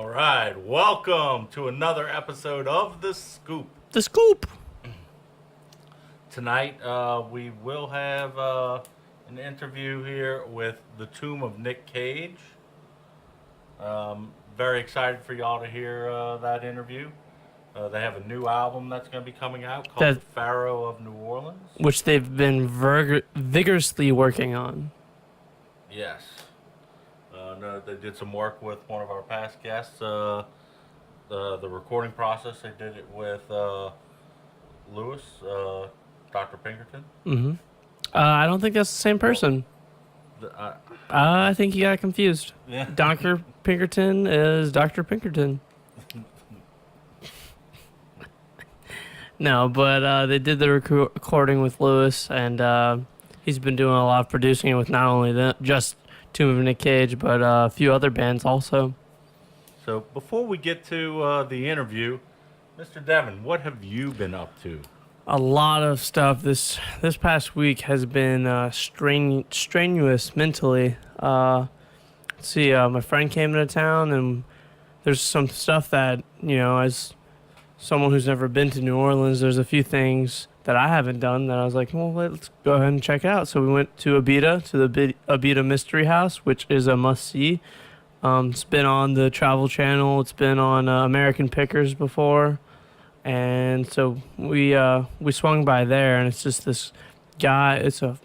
All right, welcome to another episode of The Scoop. The Scoop. Tonight, we will have an interview here with the Tomb of Nick Cage. Very excited for y'all to hear that interview. They have a new album that's going to be coming out called The Pharaoh of New Orleans, which they've been vigorously working on. Yes. No, they did some work with one of our past guests. The recording process, they did it with Lewis, Dr. Pinkerton. Mm-hmm. I don't think that's the same person. I think you got confused. Yeah. Dr. Pinkerton is Dr. Pinkerton. No, but they did the recording with Lewis, and he's been doing a lot of producing with not only just Tomb of Nick Cage, but a few other bands also. So before we get to the interview, Mr. Devin, what have you been up to? A lot of stuff. This past week has been strenuous mentally. Let's see, my friend came into town, and there's some stuff that, as someone who's never been to New Orleans, there's a few things that I haven't done that I was like, well, let's go ahead and check it out. So we went to Abita, to the Abita Mystery House, which is a must-see. It's been on the Travel Channel. It's been on American Pickers before. And so we swung by there, and it's just this guy. It's a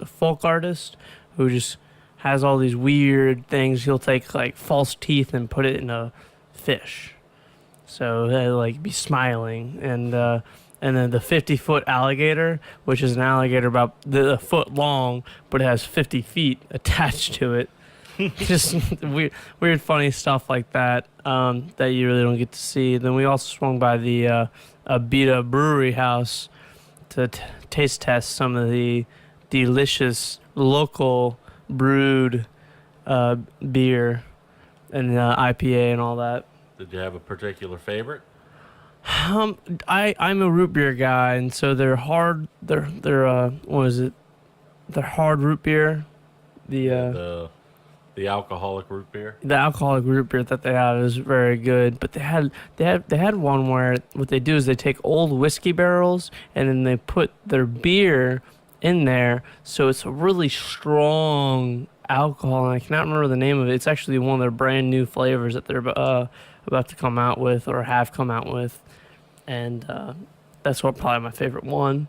folk artist who just has all these weird things. He'll take like false teeth and put it in a fish, so they'll like be smiling. And then the 50-foot alligator, which is an alligator about a foot long, but it has 50 feet attached to it. Just weird, funny stuff like that that you really don't get to see. Then we also swung by the Abita Brewery House to taste test some of the delicious local brewed beer and IPA and all that. Did you have a particular favorite? I'm a root beer guy, and so they're hard. They're what is it? They're hard root beer. The alcoholic root beer. The alcoholic root beer that they have is very good. But they had one where what they do is they take old whiskey barrels and then they put their beer in there, so it's a really strong alcohol. And I cannot remember the name of it. It's actually one of their brand new flavors that they're about to come out with or have come out with. And that's probably my favorite one.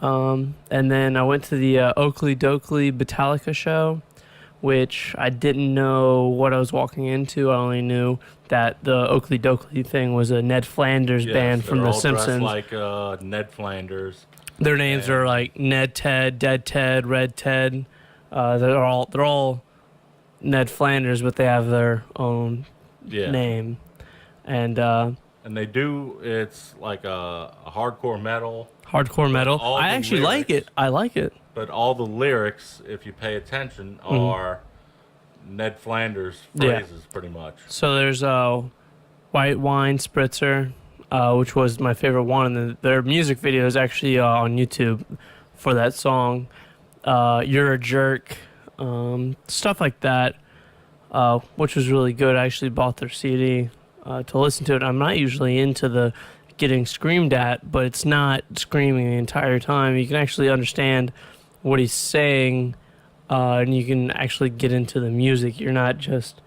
And then I went to the Oakley Dokley Metallica show, which I didn't know what I was walking into. I only knew that the Oakley Dokley thing was a Ned Flanders band from The Simpsons. Like Ned Flanders. Their names are like Ned Ted, Dead Ted, Red Ted. They're all Ned Flanders, but they have their own name. And they do, it's like a hardcore metal. Hardcore metal. I actually like it. I like it. But all the lyrics, if you pay attention, are Ned Flanders phrases, pretty much. So there's White Wine Spritzer, which was my favorite one. And their music video is actually on YouTube for that song. You're a Jerk. Stuff like that, which was really good. I actually bought their CD to listen to it. I'm not usually into the getting screamed at, but it's not screaming the entire time. You can actually understand what he's saying, and you can actually get into the music. You're not just...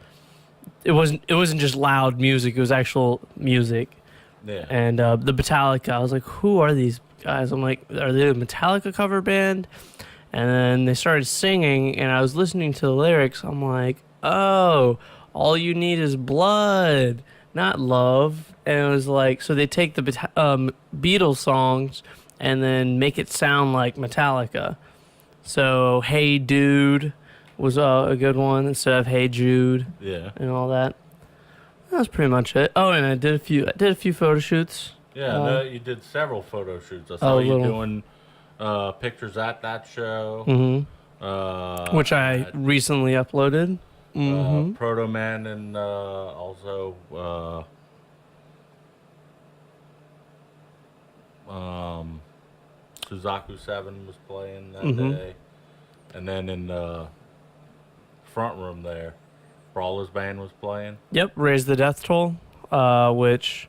It wasn't just loud music. It was actual music. Yeah. And the Metallica, I was like, who are these guys? I'm like, are they a Metallica cover band? And then they started singing, and I was listening to the lyrics. I'm like, oh, all you need is blood, not love. And it was like, so they take the Beatles songs and then make it sound like Metallica. So Hey Dude was a good one instead of Hey Jude. Yeah. And all that. That was pretty much it. Oh, and I did a few photo shoots. Yeah, you did several photo shoots. I saw you doing pictures at that show. Mm-hmm. Which I recently uploaded. Mm-hmm. Proto Man and also Suzaku 7 was playing that day. And then in the front room there, Brawler's band was playing. Yep, Raise the Death Toll, which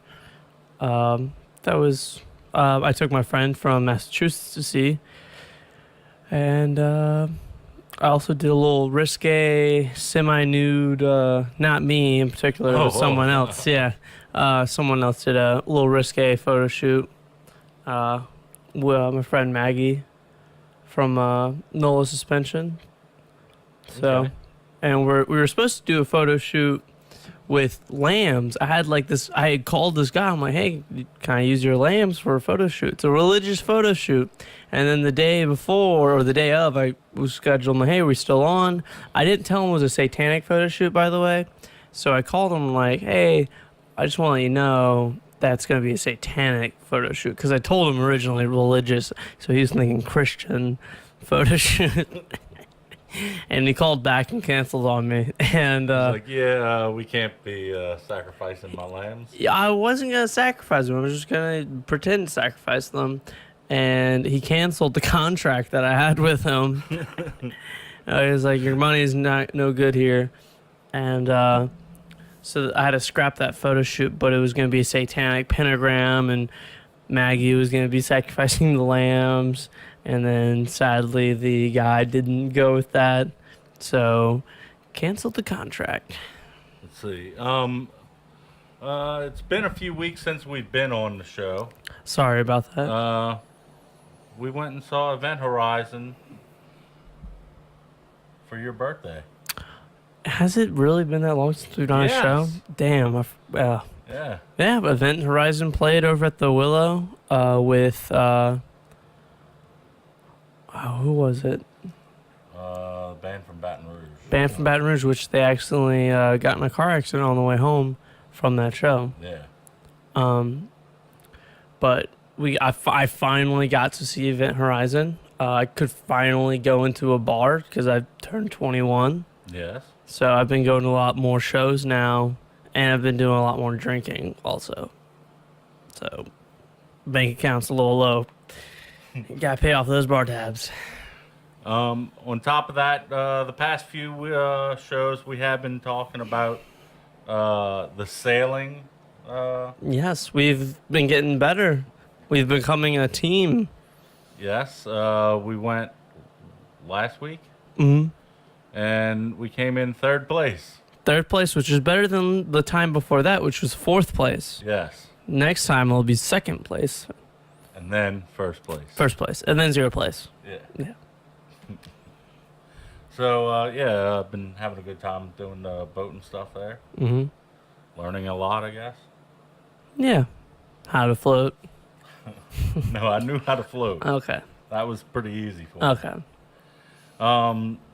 that was I took my friend from Massachusetts to see, and I also did a little risque, semi-nude, not me in particular, but someone else. Yeah, someone else did a little risque photo shoot. With my friend Maggie from NOLA Suspension. So, Okay. and we were supposed to do a photo shoot with lambs. I had called this guy. I'm like, hey, can I use your lambs for a photo shoot? It's a religious photo shoot. And then the day before or the day of, I was scheduled. I'm like, hey, are we still on? I didn't tell him it was a satanic photo shoot, by the way. So I called him like, hey, I just want to let you know that's going to be a satanic photo shoot. Because I told him originally religious. So he was thinking Christian photo shoot. And he called back and canceled on me. And He's like, we can't be sacrificing my lambs. yeah, I wasn't gonna sacrifice them. I was just gonna pretend to sacrifice them. And he canceled the contract that I had with him. He was like, "Your money's no good here," and so I had to scrap that photo shoot. But it was gonna be a satanic pentagram, and Maggie was gonna be sacrificing the lambs. And then sadly, the guy didn't go with that, so canceled the contract. Let's see. It's been a few weeks since we've been on the show. Sorry about that. We went and saw Event Horizon for your birthday. Has it really been that long since we've done a show? Damn. Yeah. Yeah, Event Horizon played over at the Willow with... who was it? Band from Baton Rouge. Band from Baton Rouge, which they accidentally got in a car accident on the way home from that show. Yeah. But I finally got to see Event Horizon. I could finally go into a bar because I've turned 21. Yes. So I've been going to a lot more shows now, and I've been doing a lot more drinking also. So bank account's a little low. Gotta pay off those bar tabs. On top of that, the past few shows we have been talking about the sailing. Yes, we've been getting better. We've been becoming a team. Yes, we went last week, and we came in third place. Third place, which is better than the time before that, which was fourth place. Yes. Next time it'll be second place. And then first place. First place, and then zero place. Yeah. So, I've been having a good time doing the boating stuff there. Learning a lot, I guess. Yeah. How to float. No, I knew how to float. Okay. That was pretty easy for me. Okay.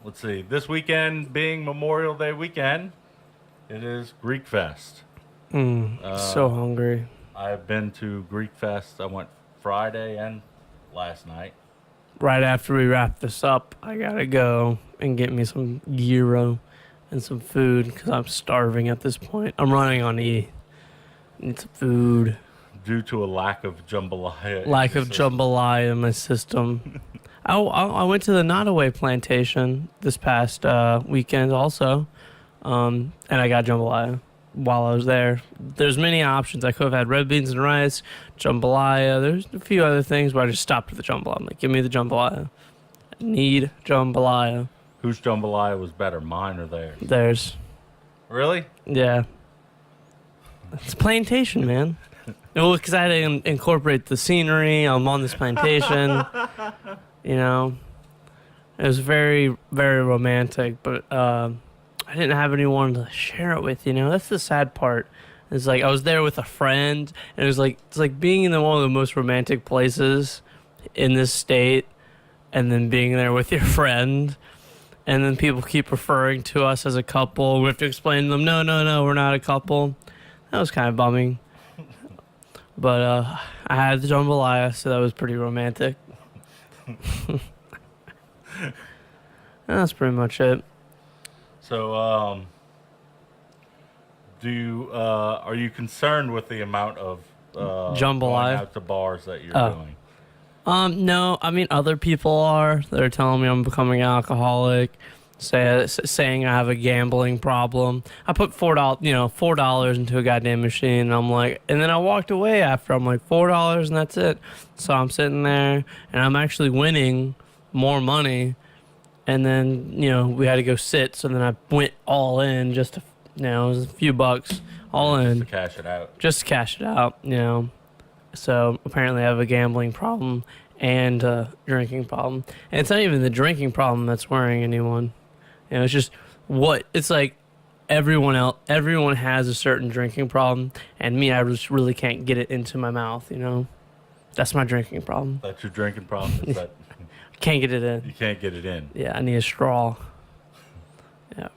Let's see. This weekend being Memorial Day weekend, it is Greek Fest. So hungry. I've been to Greek Fest. I went Friday and last night. Right after we wrap this up, I gotta go and get me some gyro and some food because I'm starving at this point. I'm running on E. Need some food. Due to a lack of jambalaya. Lack of jambalaya in my system. I went to the Nottaway plantation this past weekend also, and I got jambalaya while I was there. There's many options. I could have had red beans and rice, jambalaya. There's a few other things, but I just stopped at the jambalaya. I'm like, give me the jambalaya. I need jambalaya. Whose jambalaya was better, mine or theirs? Theirs. Really? Yeah. It's plantation, man. Well, because I had to incorporate the scenery. I'm on this plantation. You know, it was very, very romantic, but I didn't have anyone to share it with. You know, that's the sad part. It's like I was there with a friend, and it's like being in one of the most romantic places in this state, and then being there with your friend, and then people keep referring to us as a couple. We have to explain to them, no, we're not a couple. That was kind of bumming. But I had the jambalaya, so that was pretty romantic. That's pretty much it. So, are you concerned with the amount of jambalaya going out to bars that you're doing? No, I mean other people are. They're telling me I'm becoming an alcoholic. saying I have a gambling problem. I put $4 into a goddamn machine. And I'm like, and then I walked away after. I'm like $4 and that's it. So I'm sitting there and I'm actually winning more money. And then we had to go sit. So then I went all in just to, it was a few bucks all in. Just to cash it out. Just to cash it out. So apparently I have a gambling problem and a drinking problem. And it's not even the drinking problem that's worrying anyone. It's just it's like everyone has a certain drinking problem, and me, I just really can't get it into my mouth, That's my drinking problem. That's your drinking problem? Is that can't get it in. You can't get it in. Yeah, I need a straw. Yeah.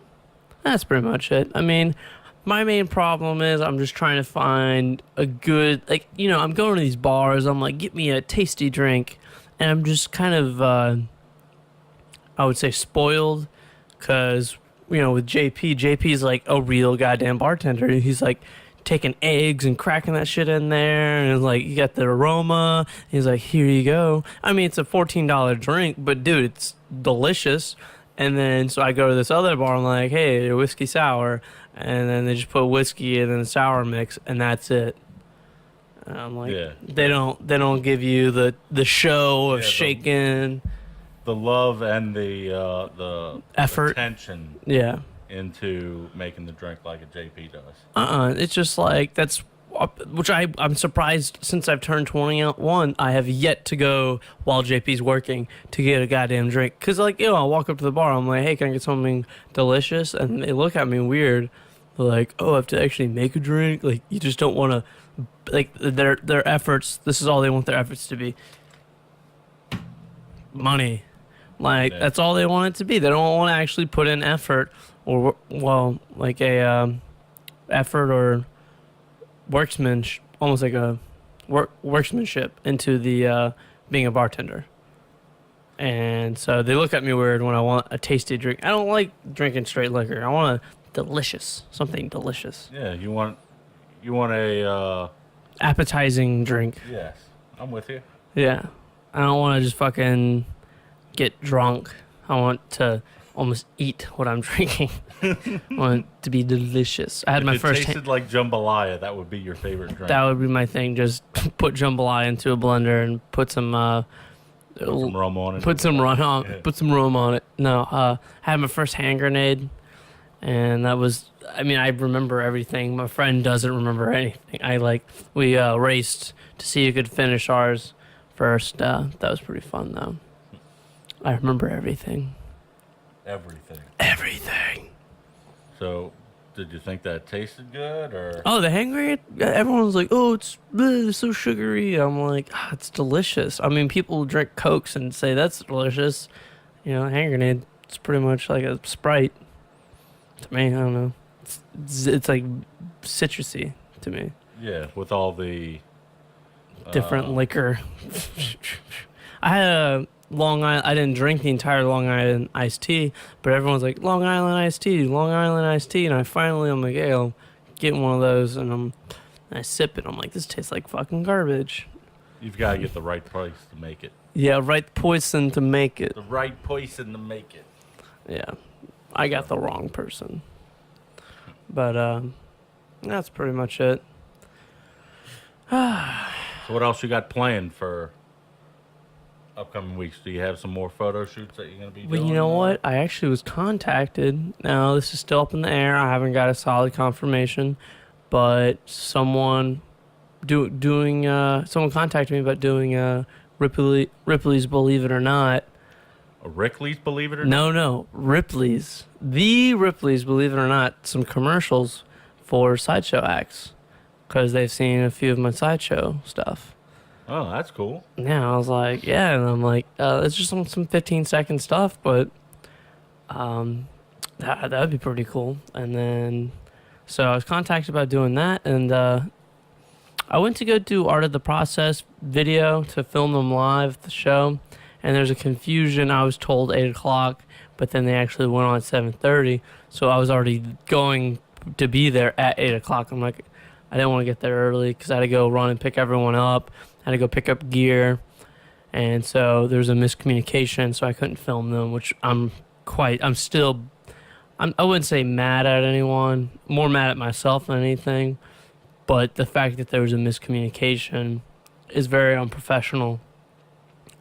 That's pretty much it. I mean, my main problem is I'm just trying to find a good, I'm going to these bars, I'm like, get me a tasty drink, and I'm just kind of, I would say spoiled. Because, with JP's like a real goddamn bartender. He's like taking eggs and cracking that shit in there. And like, you got the aroma. He's like, here you go. I mean, it's a $14 drink, but dude, it's delicious. And then, so I go to this other bar. I'm like, hey, a whiskey sour. And then they just put whiskey and then a sour mix. And that's it. And I'm like, they don't give you the show of shaking. The love and the effort, attention, into making the drink like a JP does. It's just like that's which I'm surprised since I've turned 21. I have yet to go while JP's working to get a goddamn drink. Cause I walk up to the bar. I'm like, hey, can I get something delicious? And they look at me weird. They're like, oh, I have to actually make a drink. Like you just don't want to, like their efforts. This is all they want their efforts to be. Money. That's all they want it to be. They don't want to actually put in effort or, effort or almost like a workmanship into the being a bartender. And so they look at me weird when I want a tasty drink. I don't like drinking straight liquor. I want something delicious. Yeah, you want a appetizing drink. Yes, I'm with you. Yeah, I don't want to just fucking get drunk. I want to almost eat what I'm drinking. I want it to be delicious. I had my first. If it tasted like jambalaya, that would be your favorite drink. That would be my thing. Just put jambalaya into a blender and put some rum on it. Put some rum on. Yeah. Put some rum on it. No, I had my first hand grenade, and that was. I mean, I remember everything. My friend doesn't remember anything. We raced to see who could finish ours first. That was pretty fun though. I remember everything. Everything. So, did you think that tasted good, or? Oh, the hand grenade. Everyone's like, "Oh, it's so sugary." I'm like, "It's delicious." I mean, people drink Cokes and say that's delicious. Hand grenade. It's pretty much like a Sprite to me. I don't know. It's like citrusy to me. Yeah, with all the different liquor. I had a Long Island. I didn't drink the entire Long Island iced tea, but everyone's like Long Island iced tea, and I'm like, hey, I'll get one of those, and I sip it. I'm like, this tastes like fucking garbage. You've got to get the right price to make it. Yeah, right poison to make it. The right poison to make it. Yeah, I got the wrong person. But that's pretty much it. So what else you got planned for upcoming weeks? Do you have some more photo shoots that you're going to be doing? Well, you know what? I actually was contacted. Now, this is still up in the air. I haven't got a solid confirmation. But someone someone contacted me about doing Ripley's Believe It or Not. A Ripley's Believe It or Not? No. Ripley's. The Ripley's Believe It or Not. Some commercials for sideshow acts. Because they've seen a few of my sideshow stuff. Oh, that's cool. Yeah, I was like, yeah, and I'm like, it's just some 15-second stuff, but that would be pretty cool. And then, so I was contacted about doing that, and I went to go do Art of the Process video to film them live at the show, and there's a confusion. I was told 8 o'clock, but then they actually went on at 7:30, so I was already going to be there at 8 o'clock. I'm like, I didn't want to get there early because I had to go run and pick everyone up. I had to go pick up gear. And so there's a miscommunication, so I couldn't film them, which I'm quite. I wouldn't say mad at anyone. More mad at myself than anything. But the fact that there was a miscommunication is very unprofessional.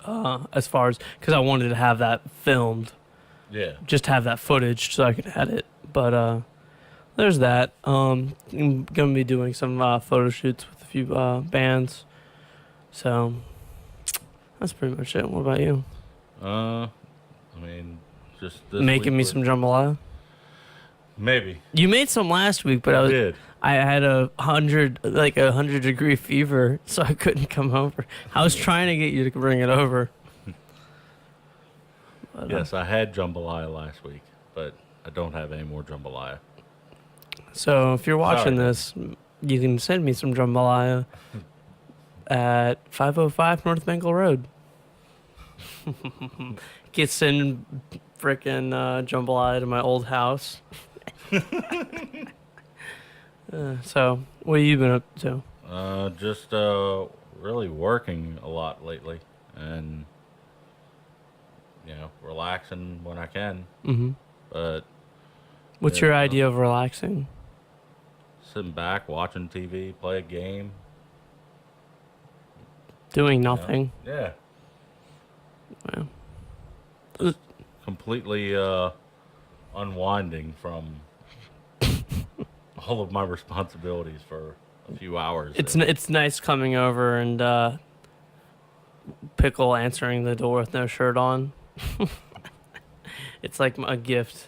As far as because I wanted to have that filmed, just have that footage so I could edit. But there's that. I'm gonna be doing some photo shoots with a few bands. So that's pretty much it. What about you? I mean, just this Making week me was- some jambalaya. Maybe. You made some last week, but I had a 100-degree fever, so I couldn't come over. I was trying to get you to bring it over. But, Yes, I had jambalaya last week, but I don't have any more jambalaya. So if you're watching Sorry. this, you can send me some jambalaya at 505 North Bengal Road. Get sending frickin' jambalaya to my old house. So, what have you been up to? Just really working a lot lately, and relaxing when I can. Mm-hmm. But What's Yeah, your idea of relaxing? sitting back, watching TV, play a game. Doing you know? nothing. Yeah. Yeah. Completely unwinding from all of my responsibilities for a few hours. It's nice coming over and Pickle answering the door with no shirt on. It's like a gift.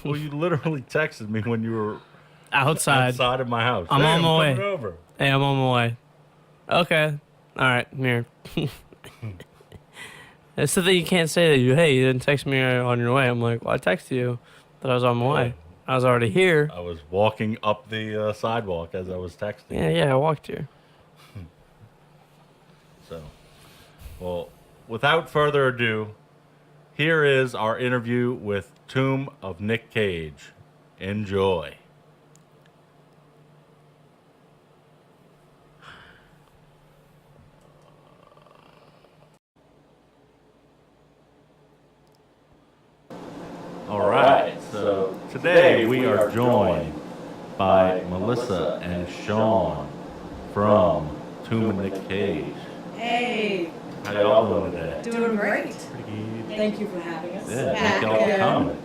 Well, you literally texted me when you were Outside. outside of my house. I'm Hey, on my coming way. over. Hey, I'm on my way. Okay. All right, I'm here. It's the thing you can't say that you didn't text me on your way. I'm like, well, I texted you that I was on my way. I was already here. I was walking up the sidewalk as I was texting. Yeah, I walked here. So, well, without further ado, here is our interview with Tomb of Nick Cage. Enjoy. All right, so today we are joined by Melissa and Sean from Tomb of Nick Cage. Hey, How y'all doing today? doing great. Pretty good. Thank you for having us. Yeah, back thank y'all for again. coming.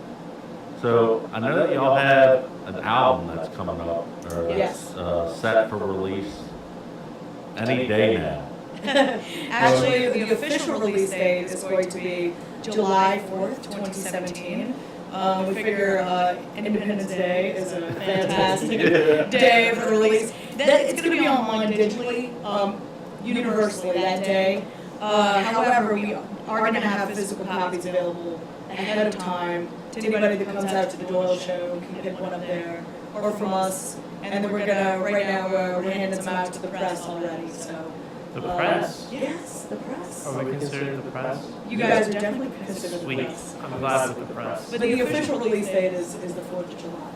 So I know that y'all have an album that's coming up, or Yes. set for release any day now. Actually, the official release date is going to be July 4th, 2017. We figure Independence Day is a fantastic day for the release. It's going to be online digitally, universally that day. However, we are going to have physical copies available ahead of time to anybody that comes out to the Doyle show can pick one up there or from us. And then we're gonna right now we're handing them out to the press already. So The press? yes, the press. Are we considered the press? You guys are definitely considered the Sweet. press. I'm glad with the press. But the official release date is the 4th of July.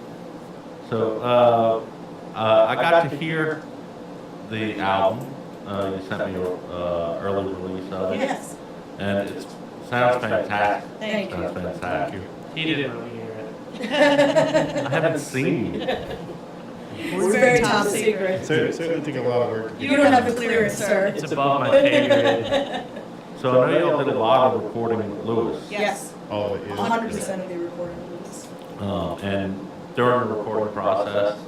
So I got to hear the album. You sent me an early release of it, Yes. and it sounds fantastic. Thank Sounds you. fantastic. He didn't really hear it. I haven't seen it. It's very top secret. Certainly take a lot of work. You don't have the clearance, sir. It's above my pay grade. So I know y'all did a lot of recording with Lewis. Yes. All it is. 100% of the recording release. And during the recording process,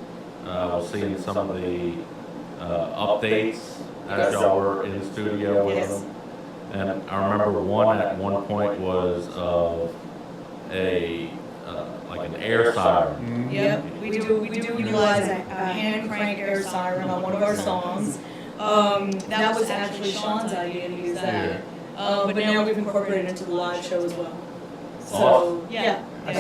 I was seeing some of the updates as y'all were in the studio with Yes. them. And I remember one at one point was of a like an air siren. Yep, we do utilize a hand crank air siren on one of our songs. That was actually Sean's idea to use that. But now we've incorporated it into the live show as well. So, Awesome. yeah, I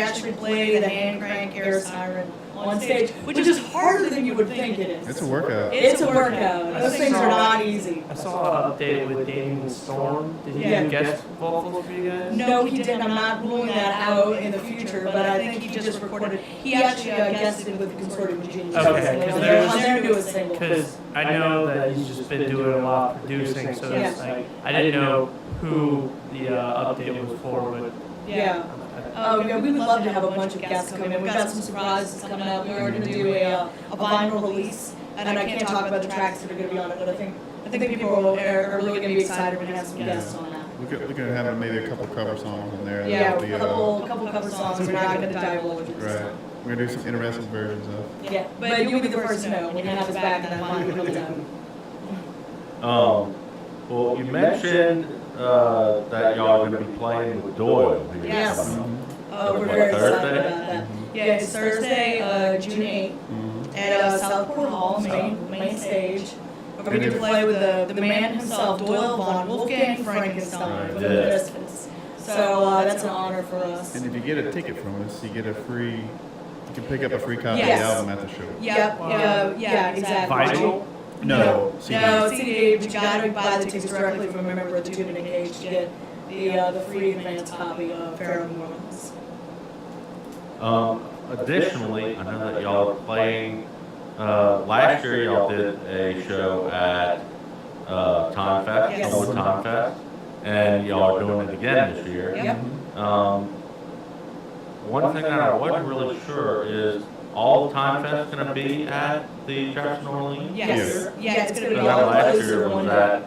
actually play the hand crank air siren on stage, which is harder than you would think it is. It's a workout. It's a workout. Those things are not easy. I saw an update with Damien Storm. Did he Yeah. do guest vocals for you guys? No, he didn't. I'm not ruling that out in the future, but I think he just recorded. He actually guested with the Consortium of Genius. Okay, 'cause on there's- their newest single. Because I know that he's just been doing a lot of producing, so it's Yeah. like I didn't know who the update was for, but Yeah. Yeah, we would love to have a bunch of guests come in. We've got some surprises coming up. We're going to do a vinyl release, and I can't talk about the tracks that are going to be on it, but I think people are really going to be excited when we have some guests on that. We're going to have maybe a couple cover songs in there. Yeah, Be, a couple cover songs. We're not going to divulge it. Right. We're going to do some interesting versions of. Yeah, but you'll be the first to know when you have us back and that vinyl comes out. Well, you mentioned that y'all are going to be playing with Doyle here. Yes. coming up. We're What, very excited Thursday? about that. Yeah, it's Thursday, June 8th at Southport Hall, main stage. We're going to play with the man himself, Doyle von Wolfgang Frankenstein, for the Misfits. So that's an honor for us. And if you get a ticket from us, you get a free. You can pick up a free copy Yes. of the album at the show. Yep, yeah, exactly. Vinyl? No, CD. No, CD, but you gotta buy the tickets directly from a member of the Tube and Cage to get the free advance copy of Pharaoh New Orleans. Additionally, I know that y'all are playing. Last year, y'all did a show at Time Fest, Yes. NOLA Time Fest, and y'all are doing it again this year. Yep. One thing that I wasn't really sure is all the Time Fest going to be at the Jefferson Orleans? Yes. Yeah, it's gonna be Because all that last places year in one was day. at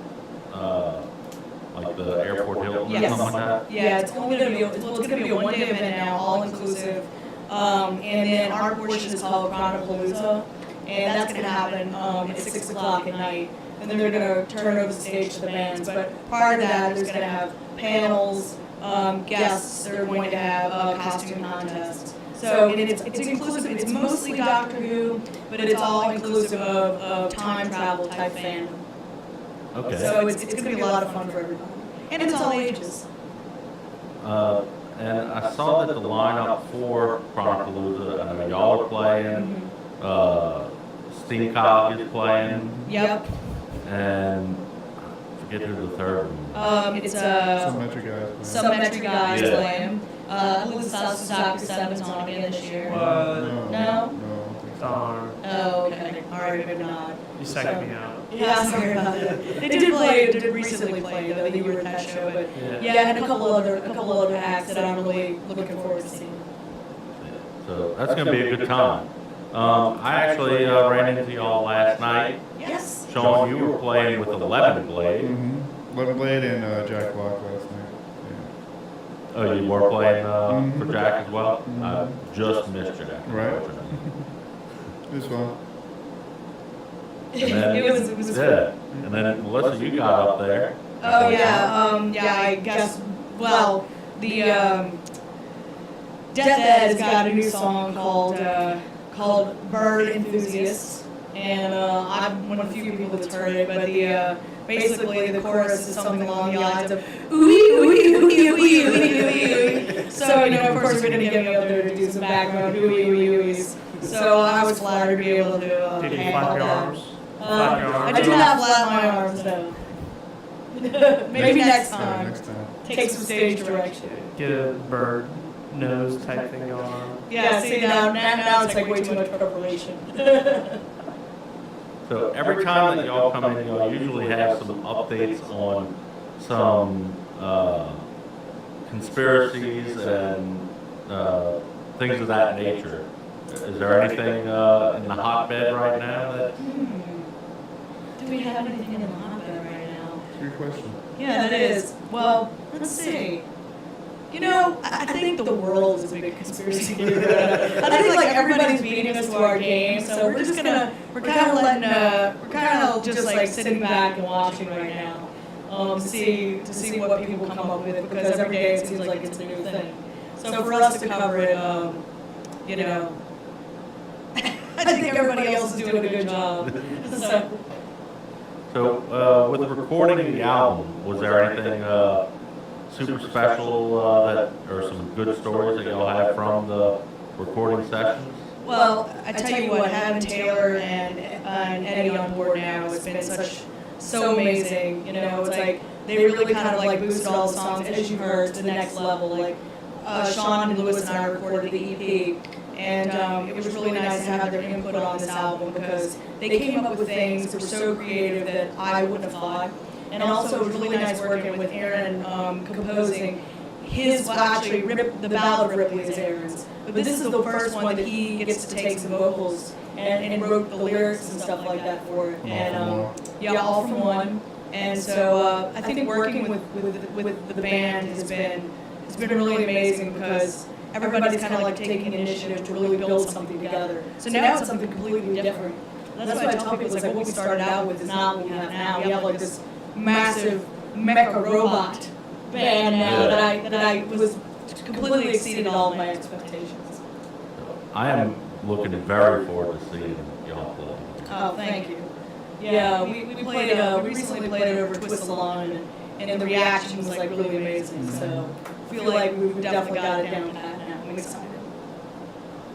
like the Airport Hilton or Yes. something like that. Yeah, it's only gonna be it's gonna be a one-day event now, all inclusive. And then our portion is called Chronicalooza, and that's gonna happen at 6 o'clock at night. And then they're gonna turn over the stage to the bands. But prior to that, there's gonna have panels, guests. They're going to have a costume contest. So and it's inclusive. It's mostly Doctor Who, but it's all inclusive of time travel type fandom. Okay. So it's going to be a lot of fun for everybody. And it's all ages. And I saw that the lineup for Chronicalooza, I mean, y'all are playing, Steamcock is playing, Yep. and I forget who the third one. It's Some Metro guys. Submetry guys Yeah. playing. I believe South Suzuki 7's on again this year. No. No? I don't think so. Darn. Oh, okay. All right, maybe not. You psyched me out. Yeah, sorry about that. They did recently play the You Were at That show, but yeah, and a couple other acts that I'm really looking forward to seeing. So that's going to be a good time. I actually ran into y'all last night. Yes. Sean, you were playing with 11 Blade. Love Blade and Jack Block last night. Oh, you were playing Mhm. for Jack as well? Mhm. I just missed Jack. Right. unfortunately. It was fun. And then- It was Yeah, and then Melissa, you got up there. Oh yeah, I guess. Well, the Death Ed has got a new song called "Bird Enthusiasts," and I'm one of the few people that's heard it. But basically the chorus is something along the lines of "ooey ooey ooey ooey ooey ooey." So of course we're gonna get me up there to do some background ooey ooey ooey's. So I was flattered to be able to Did you handle flap your that. arms? Flap your I arms? do not flap my arms, no. Maybe next time. Next time. Take some stage direction. Get a bird nose type thing going on. Yeah, see, now it's like way too much preparation. So every time that y'all come in, y'all usually have some updates on some conspiracies and things of that nature. Is there anything in the hotbed right now that? Do we have anything in the hotbed right now? Good question. Yeah, that is. Well, let's see. I think the world is a big conspiracy theory. I think like everybody's beating us to our game, so we're kind of just like sitting back and watching right now, to see what people come up with, because every day it seems like it's a new thing. So for us to cover it, I think everybody else is doing a good job. So with recording the album, was there anything super special or some good stories that y'all have from the recording sessions? Well, I tell you what, having Taylor and Eddie on board now has been so amazing. It's like they really kind of like boosted all the songs, as you heard, to the next level. Like Sean and Lewis and I recorded the EP, and it was really nice to have their input on this album, because they came up with things that were so creative that I wouldn't have thought. And also it was really nice working with Aaron composing. his will actually the Ballad of Ripley is Aaron's. But this is the first one that he gets to take some vocals and wrote the lyrics and stuff like that for it. And yeah, all from one. And so I think working with the band has been really amazing because everybody's kind of like taking initiative to really build something together. So now it's something completely different. That's why I tell people, it's like what we started out with is not what we have now. We have like this massive mecha robot band now that I was completely exceeded all of my expectations. I am looking very forward to seeing y'all play. Oh, thank you. Yeah, we played we recently played it over Twist Salon, and the reaction was like really amazing. So I feel like we've definitely got it down pat now. I'm excited.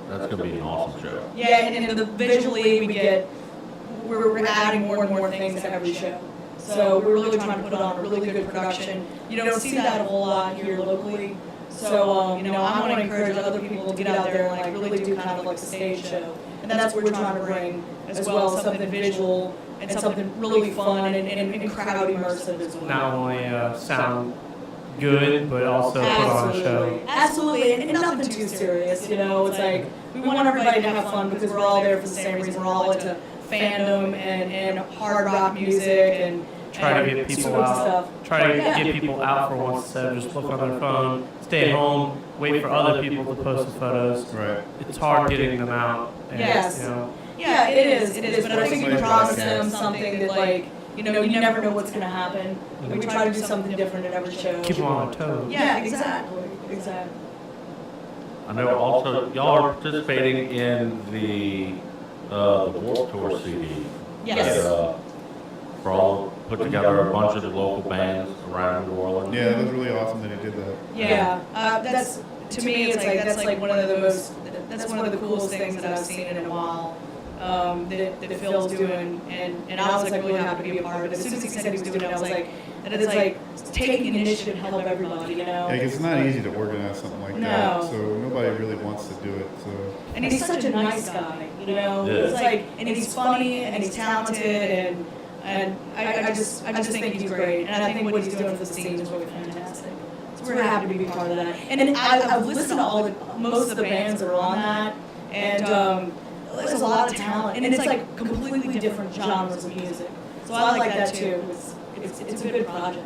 That's going to be an awesome show. Yeah, and visually we're adding more and more things to every show. So we're really trying to put on a really good production. You don't see that a whole lot here locally. So I want to encourage other people to get out there and like really do kind of like a stage show. And that's what we're trying to bring as well, something visual and something really fun and crowd immersive as well. Not only sound good, but also put on a show. Absolutely, and nothing too serious. It's like we want everybody to have fun because we're all there for the same reason. We're all into fandom and hard rock music and try to get people out. Try to get people out for once instead of just look on their phone, stay at home, wait for other people to post the photos. Right. It's hard getting them out. And, yes. Yeah, it is. But I think we promise them something that like you never know what's going to happen. And we try to do something different at every show. Keep them on their toes. Yeah, exactly. I know also y'all are participating in the Warped Tour CD. Yes. For all put together a bunch of the local bands around New Orleans. Yeah, that was really awesome that he did that. Yeah, that's to me it's like that's like one of the coolest things that I've seen in a while. That Phil's doing, and I was like really happy to be a part of it. As soon as he said he was doing it, I was like, that it's like taking initiative to help everybody, Yeah, because it's not easy to organize something like that. So nobody really wants to do it. So. And he's such a nice guy, Yeah. It's like, and he's funny and he's talented and I just think he's great. And I think what he's doing for the scene is really fantastic. So we're happy to be part of that. And I've listened to most of the bands that are on that, and there's a lot of talent, and it's like completely different genres of music. So I like that too. It's a good project.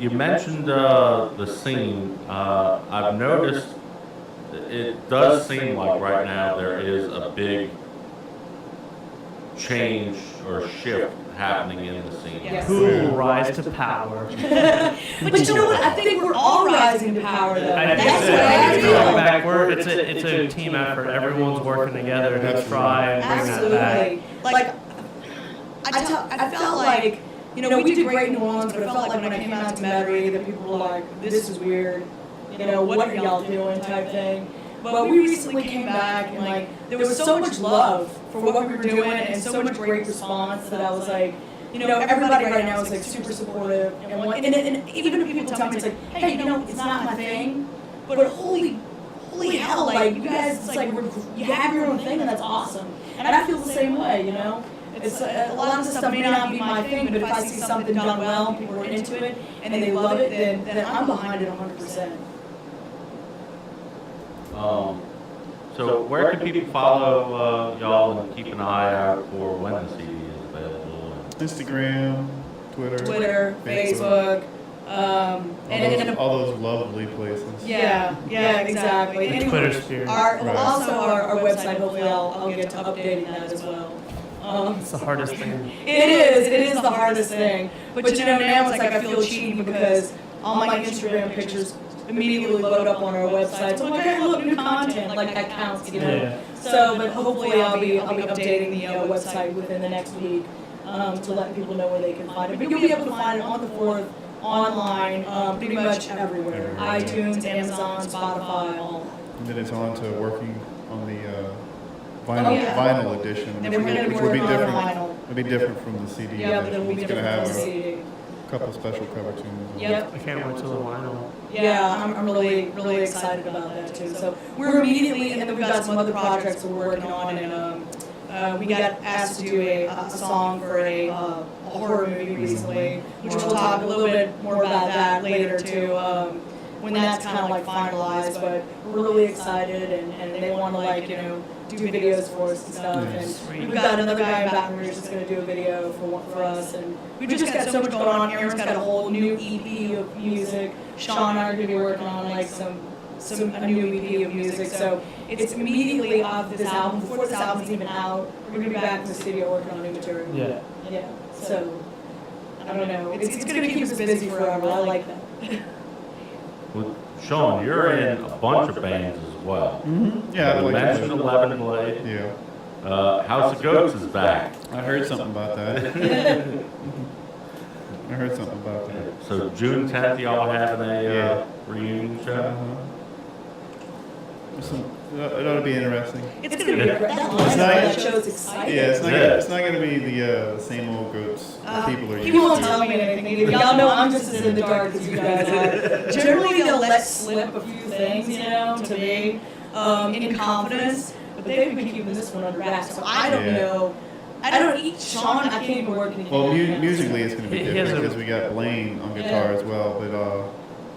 You mentioned the scene. I've noticed it does seem like right now there is a big change or shift happening in the scene. Yes. Who will rise to power? But you know what? I think we're all rising to power, though. I That's think what I going feel. back, it's a team effort. Everyone's working together to try and bring that back. Absolutely. Like, I felt like, we did great in New Orleans, but it felt like when I came out to Metairie that people were like, this is weird. What are y'all doing type thing. But we recently came back and like there was so much love for what we were doing and so much great response that I was like, everybody right now is like super supportive and even if people tell me it's like, hey, it's not my thing, but holy hell, like you guys, it's like you have your own thing and that's awesome. And I feel the same way, It's a lot of stuff may not be my thing, but if I see something done well and people are into it and they love it, then I'm behind it 100%. So where can people follow y'all and keep an eye out for when the CD is available? Instagram, Twitter, Facebook, all those lovely places. Yeah, exactly. The Twitter sphere. Also our website, hopefully I'll get to updating that as well. It's the hardest thing. It is the hardest thing. But now it's like I feel cheating because all my Instagram pictures immediately load up on our website. So I'm like, hey, look, new content, like that counts, Yeah. So, but hopefully I'll be updating the website within the next week to let people know where they can find it. But you'll be able to find it on the 4th, online, pretty much everywhere. iTunes, Amazon, Spotify, all. And then it's on to working on the vinyl edition, Then we're going to be which will be working on different. vinyl. It'll be different from the CD. Yeah, but edition. then we'll be It's gonna different have from the CD. a couple special cover tunes. Yep. I can't wait till the vinyl. Yeah, I'm really excited about that too. So we're immediately, and then we've got some other projects we're working on, and we got asked to do a song for a horror movie recently, which we'll talk a little bit more about that later too, when that's kind of like finalized. But we're really excited, and they want to like do videos for us and stuff. And we've got another guy in Baton Rouge that's going to do a video for us, and we've just got so much going on. Aaron's got a whole new EP of music. Sean and I are going to be working on like a new EP of music. So it's immediately off this album. Before this album's even out, we're going to be back in the studio working on new material. Yeah. Yeah. So I don't know. It's going to keep us busy forever. I like that. Well, Sean, you're in a bunch of bands as well. Mm-hmm. Yeah, You I'd like mentioned to. 11 Blade. Yeah. House of Goats is back. I heard something about that. I heard something about that. So June 10th, y'all having a Yeah. reunion show? It ought to be interesting. It's going to be that show's exciting. Yeah, it's not going to be the same old goats people are used to. He won't tell me anything either. Y'all know I'm just as in the dark as you guys are. Generally, they'll let slip a few things, to me, in confidence. But they've been keeping this one under wraps, so I don't know. I don't eat Sean. I can't even work anything. Well, musically it's going to be He different has a- because we got Blaine on guitar as well, but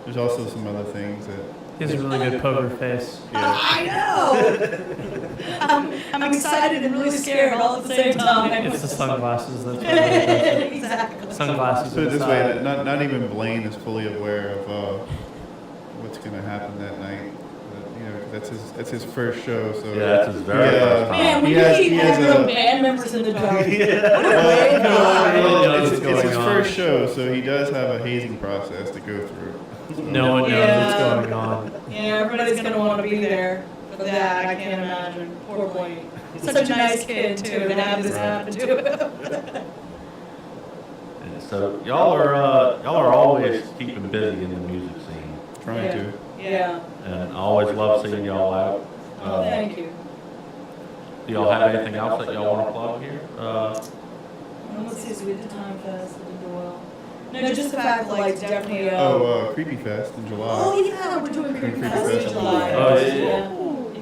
there's also some other things that. He has a really good poker face. I know. I'm excited and really scared all at the same time. It's the sunglasses. That's what it is. Exactly. Sunglasses. Put it this aside. way, not even Blaine is fully aware of what's going to happen that night. That's his first show, so Yeah, that's his very first time. Man, we He has- keep he has having a- band members in the dark. What a great really guy. knows it's what's his going first on. show, so he does have a hazing process to go through. No one knows what's going on. Yeah, everybody's gonna want to be there for that. I can't imagine. Poor Blaine. He's such a nice kid too to have this happen to him. So y'all are always keeping busy in the music scene, Trying to. Yeah. and I always love seeing y'all out. Oh, thank you. Do y'all have anything else that y'all want to plug here? Let's see, so we did Time Fest, we did Doyle. No, just the fact that like definitely. Creepy Fest in July. Oh yeah, we're doing Creepy Creepy Fest in Fest. July. Oh, yeah.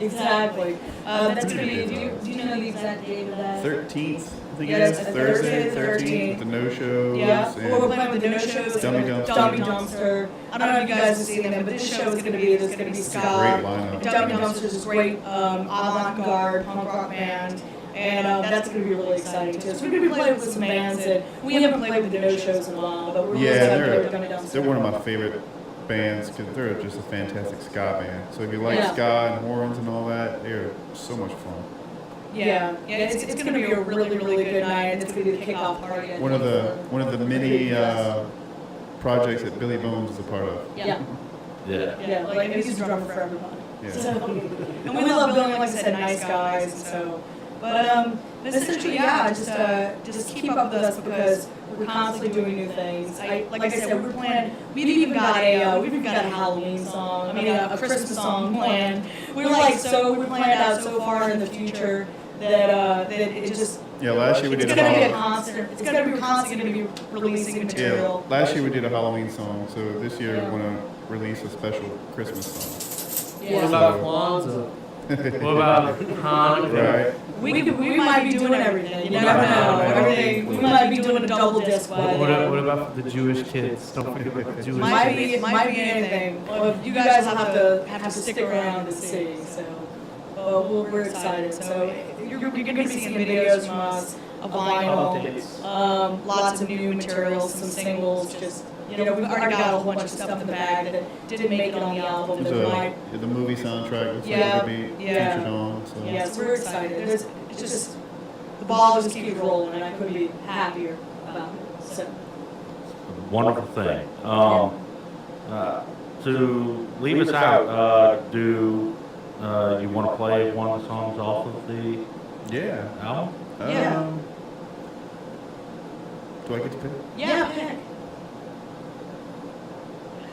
Exactly. That's gonna be. Do you know the exact date of that? 13th, I think Yeah, it is. it's Thursday, Thursday, 13th, with the no-shows. Yeah, and we're playing with the no-shows. Dummy Dumpster. Dummy Dumpster. I don't know if you guys have seen them, but this show is gonna be, there's gonna be Great ska. lineup. Dummy Dumpster is a great avant-garde punk rock band. And that's going to be really exciting too. So we're going to be playing with some bands that we haven't played with the no-shows in a while, but we're really Yeah, excited to play with Dummy they're Dumpster. one of my favorite bands because they're just a fantastic ska band. So if you like Yeah. ska and horns and all that, they're so much fun. Yeah, it's going to be a really, really good night. And it's going to be the kickoff party. I One of think, the many projects that Billy Bones is a part of. Yeah, Yeah. like he's a drummer for everybody. Yeah. So, and we love Billy, like I said, nice guys. And so, but essentially, yeah, just keep up with us because we're constantly doing new things. Like I said, we're planning. We've even got a Halloween song. I mean, a Christmas song planned. We're planned out so far in the future that it just. Yeah, last year we It's did gonna be a Halloween. constant. It's gonna be constantly gonna be releasing Yeah, material. last year we did a Halloween song, so this year we're gonna release a special Christmas song. What Yeah. about Kwanzaa? What about Hanukkah? Right? We might be doing everything. You never know. Everything. We might be doing a double disc by What then. about the Jewish kids? Don't forget about the Jewish Might kids. be anything. Well, you guys will have to stick around to see. So, we're excited. So you're going to be seeing videos from us, a vinyl, Updates. lots of new materials, some singles. Just we've already got a whole bunch of stuff in the bag that didn't make it on the album. That might. The movie soundtrack looks like Yeah, it'll be yeah. featured on. So. Yes, we're excited. It's just the ball just keeps rolling, and I couldn't be happier about it. So. Wonderful thing. To leave us out, do you want to play one of the songs off of the Yeah. album? Yeah. Do I get to pick? Yeah, pick.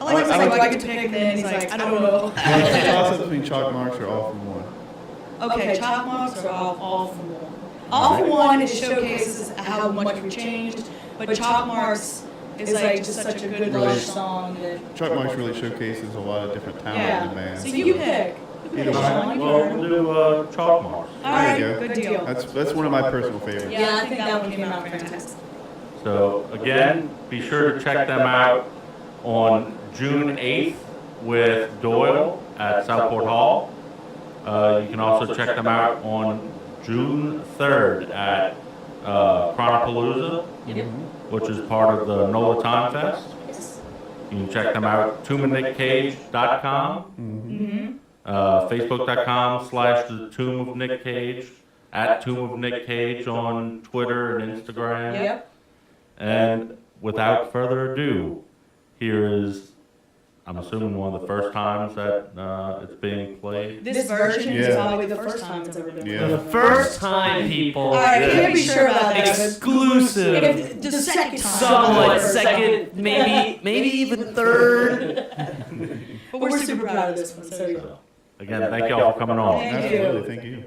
I like to do I get to pick, and then he's like, I don't know. Toss up between chalk marks or all from one. Okay, Chalk Marks are all for one. All for one, it showcases how much we've changed, but Chalk Marks is like just such a good Really. lush song that. Chalk marks really showcases a lot of different talent in the Yeah. band. So you pick. You pick, Sean. You Well, pick. we'll do Chalk Marks. All right, There you go. good deal. That's one of my personal favorites. Yeah, I think that one came out fantastic. So again, be sure to check them out on June 8th with Doyle at Southport Hall. You can also check them out on June 3rd at Chronopalooza, which is part of the NOLA Time Fest. You can check them out, tombofnickcage.com, facebook.com/the Tomb of Nick Cage, at Tomb of Nick Cage on Twitter and Instagram. Yep. And without further ado, here is, I'm assuming, one of the first times that it's being played. This version is probably the first time it's ever been played. The first time, people. All right, you can't be sure about that. Exclusive. If the second time. Somewhat second, maybe even third. But we're super proud of this one, so yeah. Again, thank y'all for coming on. Thank you. Absolutely, thank you.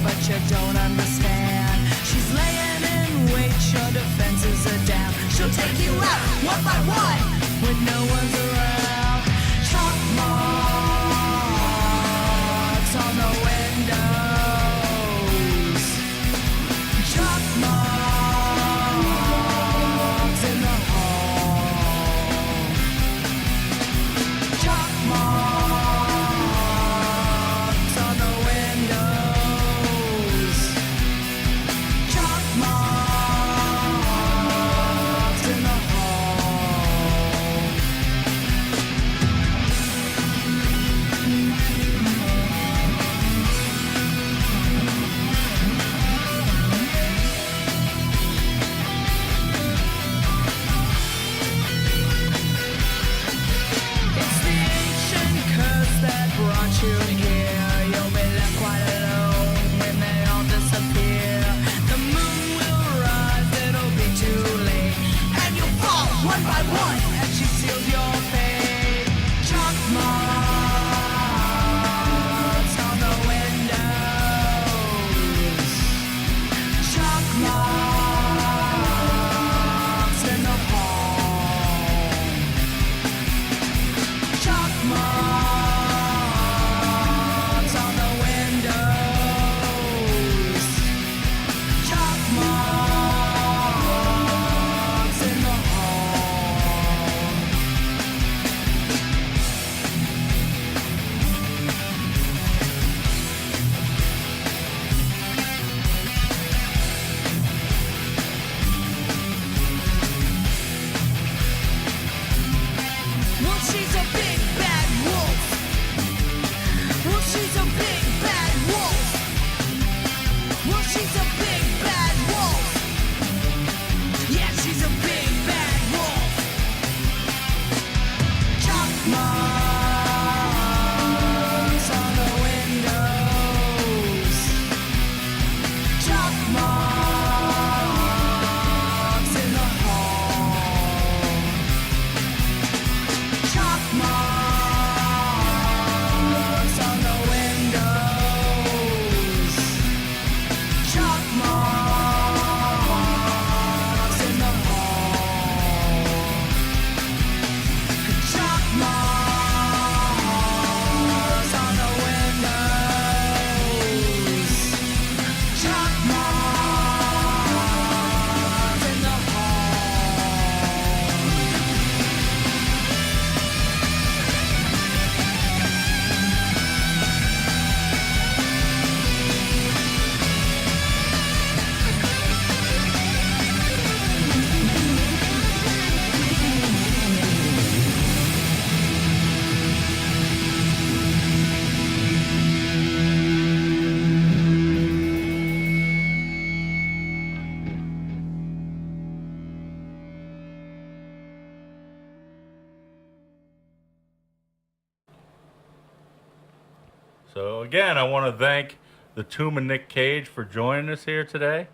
But you don't understand. She's laying in wait, your defenses are down. She'll take you out one by one when no one's around. Chalk marks on the windows. Chalk marks in the hall. Chalk marks on the windows. Chalk marks in the hall. It's the ancient curse that brought you here. You'll be left quite alone when they all disappear. The moon will rise, it'll be too late, and you'll fall one by one as she seals your fate. Chalk marks on the windows. Chalk marks in the hall. Chalk marks on the windows. Chalk marks in the hall. So again, I want to thank the Tomb and Nick Cage for joining us here today.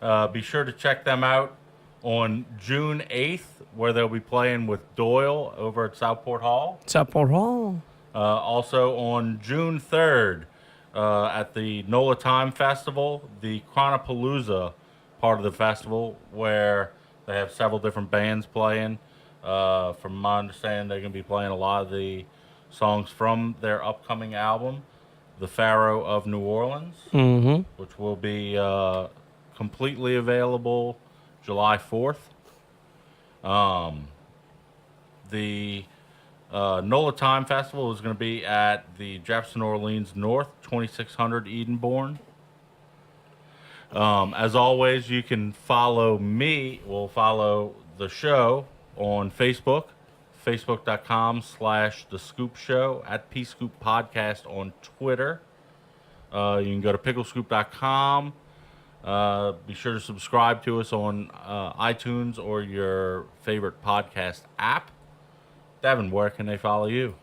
Be sure to check them out on June 8th, where they'll be playing with Doyle over at Southport Hall. Southport Hall. Also on June 3rd, at the NOLA Time Festival, the Chronopalooza part of the festival, where they have several different bands playing. From my understanding, they're going to be playing a lot of the songs from their upcoming album, The Pharaoh of New Orleans, which will be completely available July 4th. The NOLA Time Festival is going to be at the Jefferson Orleans North, 2600 Edenbourne. As always, you can follow me, follow the show on Facebook, facebook.com/The Scoop Show, at PScoop Podcast on Twitter. You can go to picklescoop.com. Be sure to subscribe to us on iTunes or your favorite podcast app. Devin, where can they follow you?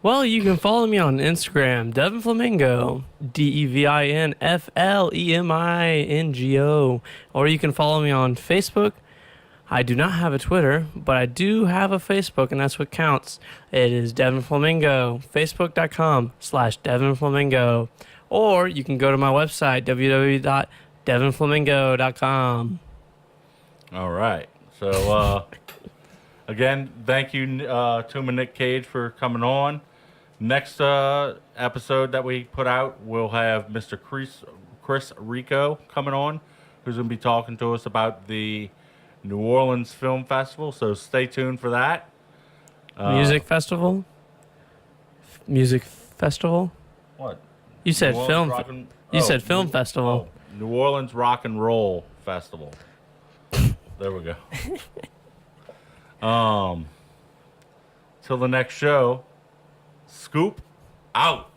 Well, you can follow me on Instagram, Devin Flamingo, DevinFlamingo, or you can follow me on Facebook. I do not have a Twitter, but I do have a Facebook, and that's what counts. It is Devin Flamingo, facebook.com/Devin Flamingo, or you can go to my website, www.devinflamingo.com. All right. So, again, thank you, Tomb and Nick Cage, for coming on. Next episode that we put out, we'll have Mr. Chris Rico coming on, who's going to be talking to us about the New Orleans Film Festival. So stay tuned for that. Music festival? Music festival? What? You said New film. Orleans Rock and- You oh, said film festival. New Orleans Rock and Roll Festival. There we go. Till the next show, Scoop out.